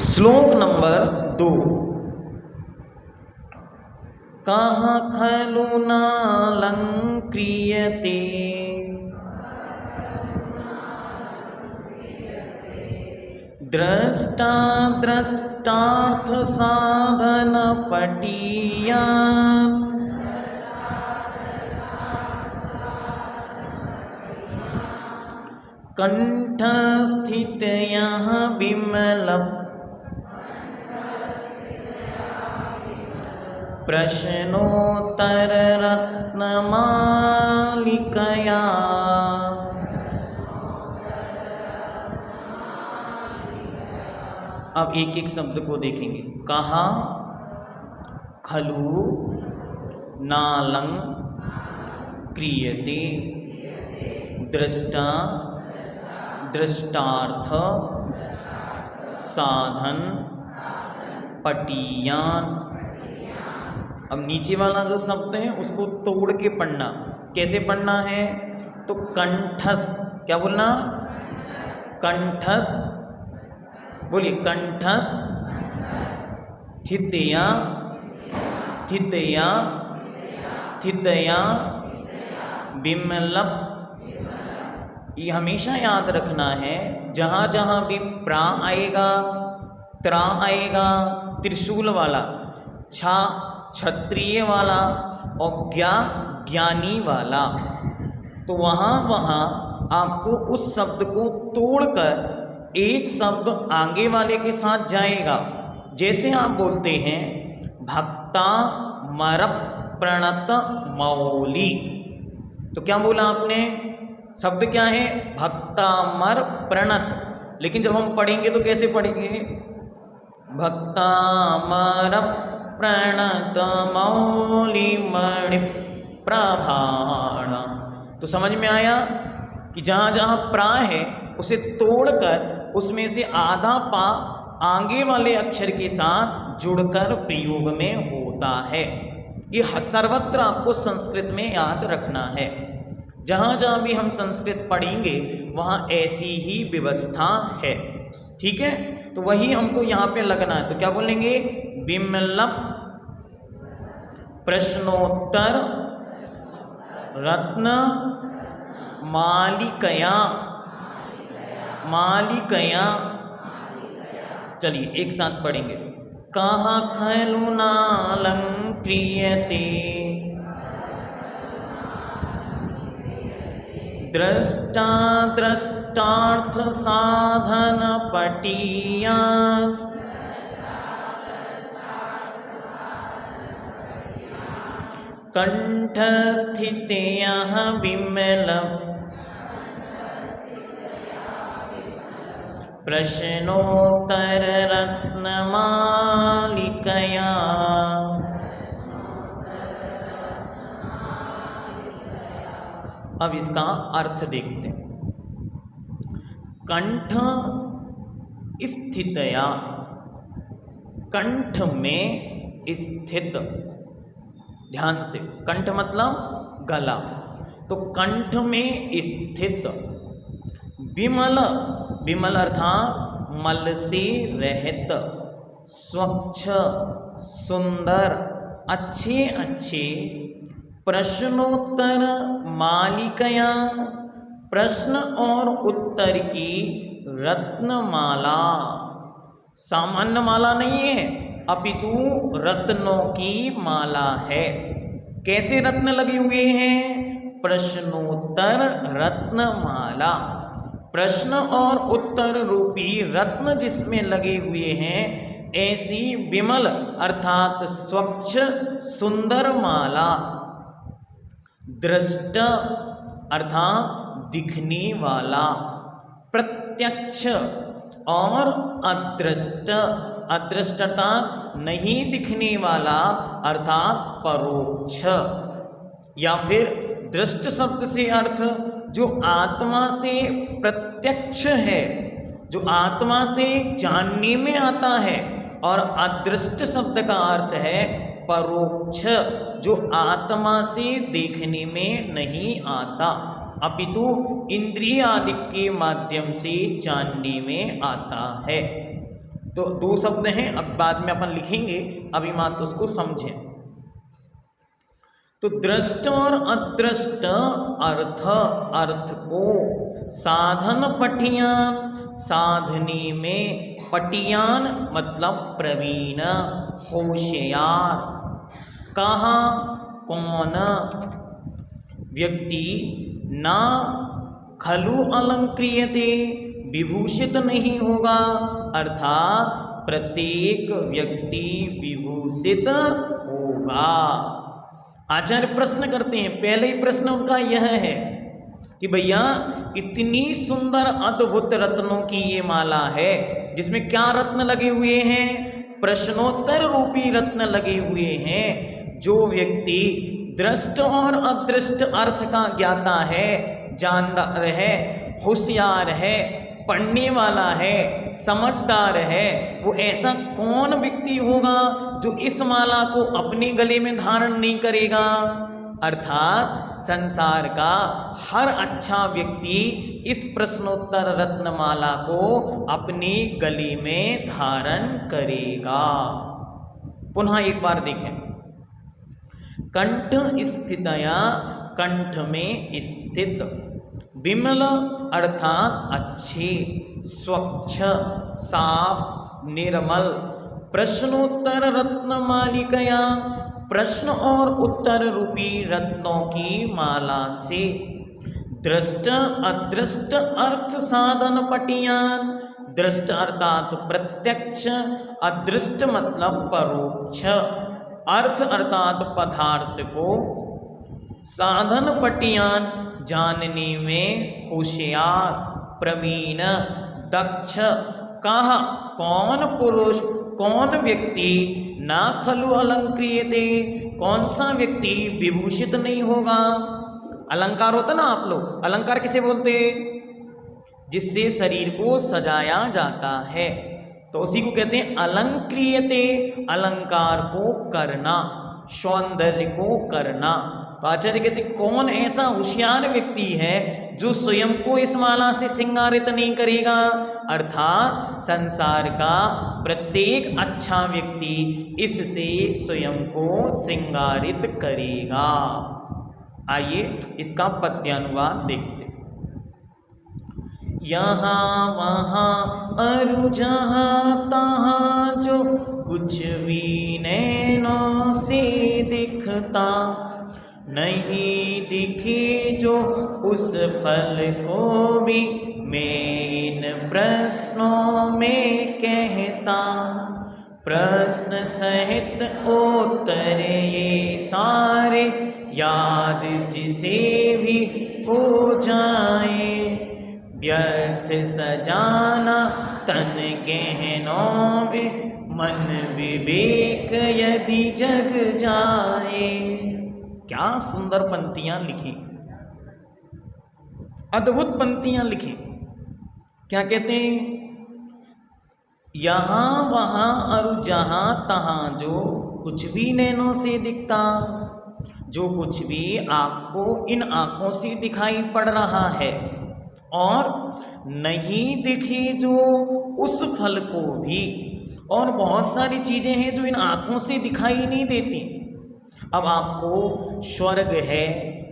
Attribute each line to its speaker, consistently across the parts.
Speaker 1: श्लोक नंबर 2। कः खलु नालङ्क्रियते द्रष्टा द्रष्टार्थसाधनपटीयान् कंठस्थितयः विमल प्रश्नोत्तररत्नमालिकया अब एक एक शब्द को देखेंगे। कहा खलु नालं क्रियते दृष्टा दृष्टार्थ साधन पटीयान। अब नीचे वाला जो शब्द है उसको तोड़ के पढ़ना। कैसे पढ़ना है? तो कंठस, क्या बोलना? कंठस, बोलिए कंठस थितया थितया थितया विमलप। ये हमेशा याद रखना है, जहाँ जहाँ भी प्रा आएगा, त्रा आएगा, त्रिशूल वाला, छा क्षत्रिय वाला और ज्ञा ज्ञानी वाला, तो वहाँ वहाँ आपको उस शब्द को तोड़कर एक शब्द आगे वाले के साथ जाएगा। जैसे आप बोलते हैं भक्ता मर प्रणत मौली, तो क्या बोला आपने? शब्द क्या है? भक्ता मर प्रणत। लेकिन जब हम पढ़ेंगे तो कैसे पढ़ेंगे? भक्ता मर प्रणत मौली मणि प्रभाण। तो समझ में आया कि जहाँ जहाँ प्रा है उसे तोड़कर उसमें से आधा पा आगे वाले अक्षर के साथ जुड़कर प्रयोग में होता है। ये सर्वत्र आपको संस्कृत में याद रखना है। जहाँ जहाँ भी हम संस्कृत पढ़ेंगे वहाँ ऐसी ही व्यवस्था है। ठीक है, तो वही हमको यहाँ पे लगना है। तो क्या बोलेंगे? विमलप प्रश्नोत्तर रत्न मालिकया मालिकया। चलिए एक साथ पढ़ेंगे। कः खलु नालङ्क्रियते द्रष्टा द्रष्टार्थ साधन पटीयान् कंठस्थितयः विमल प्रश्नोत्तररत्नमालिकया। अब इसका अर्थ देखते हैं। कंठ स्थितया, कंठ में स्थित। ध्यान से, कंठ मतलब गला, तो कंठ में स्थित। विमल, विमल अर्थात मल से रहित, स्वच्छ सुंदर अच्छे अच्छे। प्रश्नोत्तर मालिकया, प्रश्न और उत्तर की रत्नमाला। सामान्य माला नहीं है, अपितु रत्नों की माला है। कैसे रत्न लगे हुए हैं? प्रश्नोत्तर रत्नमाला। प्रश्न और उत्तर रूपी रत्न जिसमें लगे हुए हैं, ऐसी विमल अर्थात स्वच्छ सुंदर माला। दृष्ट अर्थात दिखने वाला, प्रत्यक्ष और अदृष्ट। अदृष्टता नहीं दिखने वाला अर्थात परोक्ष। या फिर दृष्ट शब्द से अर्थ जो आत्मा से प्रत्यक्ष है, जो आत्मा से जानने में आता है। और अदृष्ट शब्द का अर्थ है परोक्ष, जो आत्मा से देखने में नहीं आता, अपितु इंद्रिय आदि के माध्यम से जानने में आता है। तो दो शब्द हैं, अब बाद में अपन लिखेंगे, अभी मात्र उसको समझें। तो दृष्ट और अदृष्ट अर्थ को साधन पठियान, साधनी में पटियान मतलब प्रवीण, होशियार। कहा कौन व्यक्ति ना खलु अलंक्रियते, विभूषित नहीं होगा, अर्थात प्रत्येक व्यक्ति विभूषित होगा। आचार्य प्रश्न करते हैं, पहले ही प्रश्न उनका यह है कि भैया इतनी सुंदर अद्भुत रत्नों की ये माला है, जिसमें क्या रत्न लगे हुए हैं? प्रश्नोत्तर रूपी रत्न लगे हुए हैं। जो व्यक्ति दृष्ट और अदृष्ट अर्थ का ज्ञाता है, जानदार है, होशियार है, पढ़ने वाला है, समझदार है, वो ऐसा कौन व्यक्ति होगा जो इस माला को अपने गले में धारण नहीं करेगा? अर्थात संसार का हर अच्छा व्यक्ति इस प्रश्नोत्तर रत्नमाला को अपने गले में धारण करेगा। पुनः एक बार देखें, कंठ स्थितया, कंठ में स्थित, विमल अर्थात अच्छे, स्वच्छ, साफ, निर्मल, प्रश्नोत्तर रत्नमालिकया, प्रश्न और उत्तर रूपी रत्नों की माला से, दृष्ट अदृष्ट अर्थ साधन पटियान, दृष्ट अर्थात प्रत्यक्ष, अदृष्ट मतलब परोक्ष, अर्थ अर्थात पदार्थ को, साधन पटियान जानने में होशियार, प्रवीण, दक्ष। कहा कौन पुरुष, कौन व्यक्ति ना खलु अलंक्रियते, कौन सा व्यक्ति विभूषित नहीं होगा। अलंकार होता ना, आप लोग अलंकार किसे बोलते? जिससे शरीर को सजाया जाता है, तो उसी को कहते हैं अलंक्रियते। अलंकार को करना, सौंदर्य को करना। तो आचार्य कहते कौन ऐसा होशियार व्यक्ति है जो स्वयं को इस माला से श्रृंगारित नहीं करेगा? अर्थात संसार का प्रत्येक अच्छा व्यक्ति इससे स्वयं को श्रृंगारित करेगा। आइए इसका पद्यानुवाद देखते। यहाँ वहाँ अरु जहाँ तहाँ जो कुछ भी नैनों से दिखता, नहीं दिखे जो उस फल को भी मैं इन प्रश्नों में कहता। प्रश्न सहित उत्तर ये सारे याद जिसे भी हो जाए, व्यर्थ सजाना तन गहनों में मन विवेक यदि जग जाए। क्या सुंदर पंक्तियां लिखी, अद्भुत पंक्तियां लिखी। क्या कहते हैं? यहाँ वहाँ और जहाँ तहाँ जो कुछ भी नैनों से दिखता, जो कुछ भी आपको इन आँखों से दिखाई पड़ रहा है, और नहीं दिखे जो उस फल को भी, और बहुत सारी चीज़ें हैं जो इन आँखों से दिखाई नहीं देती। अब आपको स्वर्ग है,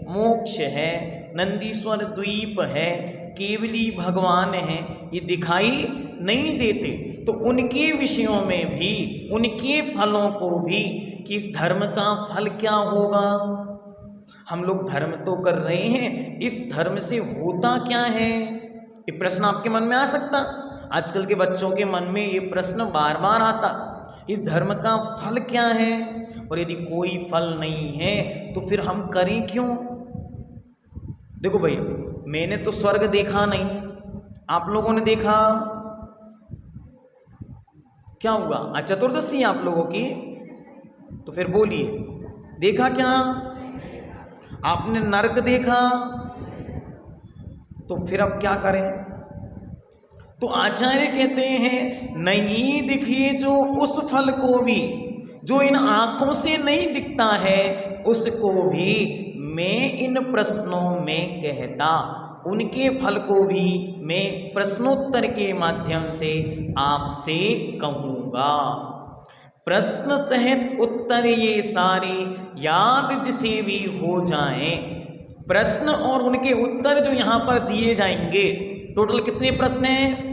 Speaker 1: मोक्ष है, नंदीश्वर द्वीप है, केवली भगवान है, ये दिखाई नहीं देते। तो उनके विषयों में भी, उनके फलों को भी, कि इस धर्म का फल क्या होगा। हम लोग धर्म तो कर रहे हैं, इस धर्म से होता क्या है? ये प्रश्न आपके मन में आ सकता। आजकल के बच्चों के मन में ये प्रश्न बार बार आता, इस धर्म का फल क्या है? और यदि कोई फल नहीं है तो फिर हम करें क्यों? देखो भैया, मैंने तो स्वर्ग देखा नहीं, आप लोगों ने देखा? क्या हुआ? आज चतुर्दशी आप लोगों की, तो फिर बोलिए, देखा क्या? आपने नरक देखा? तो फिर अब क्या करें? तो आचार्य कहते हैं नहीं दिखे जो उस फल को भी, जो इन आंखों से नहीं दिखता है, उसको भी मैं इन प्रश्नों में कहता। उनके फल को भी मैं प्रश्नोत्तर के माध्यम से आपसे कहूँगा। प्रश्न सहित उत्तर ये सारे याद जिसे भी हो जाएं। प्रश्न और उनके उत्तर जो यहाँ पर दिए जाएंगे, टोटल कितने प्रश्न हैं?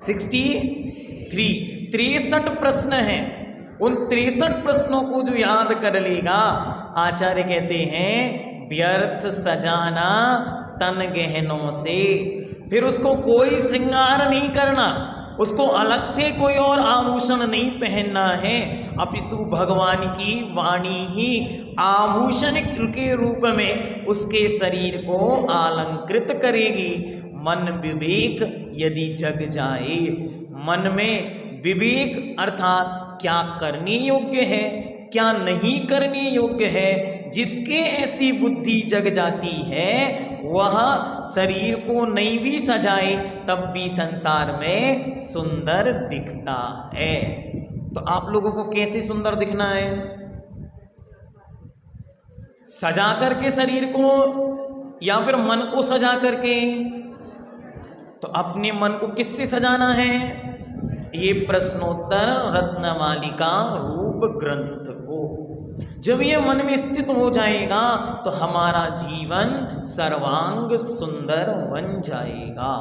Speaker 1: 63 प्रश्न हैं। उन 63 प्रश्नों को जो याद कर लेगा, आचार्य कहते हैं व्यर्थ सजाना तन गहनों से। फिर उसको कोई श्रृंगार नहीं करना, उसको अलग से कोई और आभूषण नहीं पहनना है, अपितु भगवान की वाणी ही आभूषण के रूप में उसके शरीर को अलंकृत करेगी। मन विवेक यदि जग जाए, मन में विवेक अर्थात क्या करने योग्य है क्या नहीं करने योग्य है, जिसके ऐसी बुद्धि जग जाती है वह शरीर को नहीं भी सजाए तब भी संसार में सुंदर दिखता है। तो आप लोगों को कैसे सुंदर दिखना है? सजा करके शरीर को या फिर मन को सजा करके? तो अपने मन को किससे सजाना है? ये प्रश्नोत्तर रत्नमालिका रूप ग्रंथ को जब ये मन में स्थित हो जाएगा तो हमारा जीवन सर्वांग सुंदर बन जाएगा।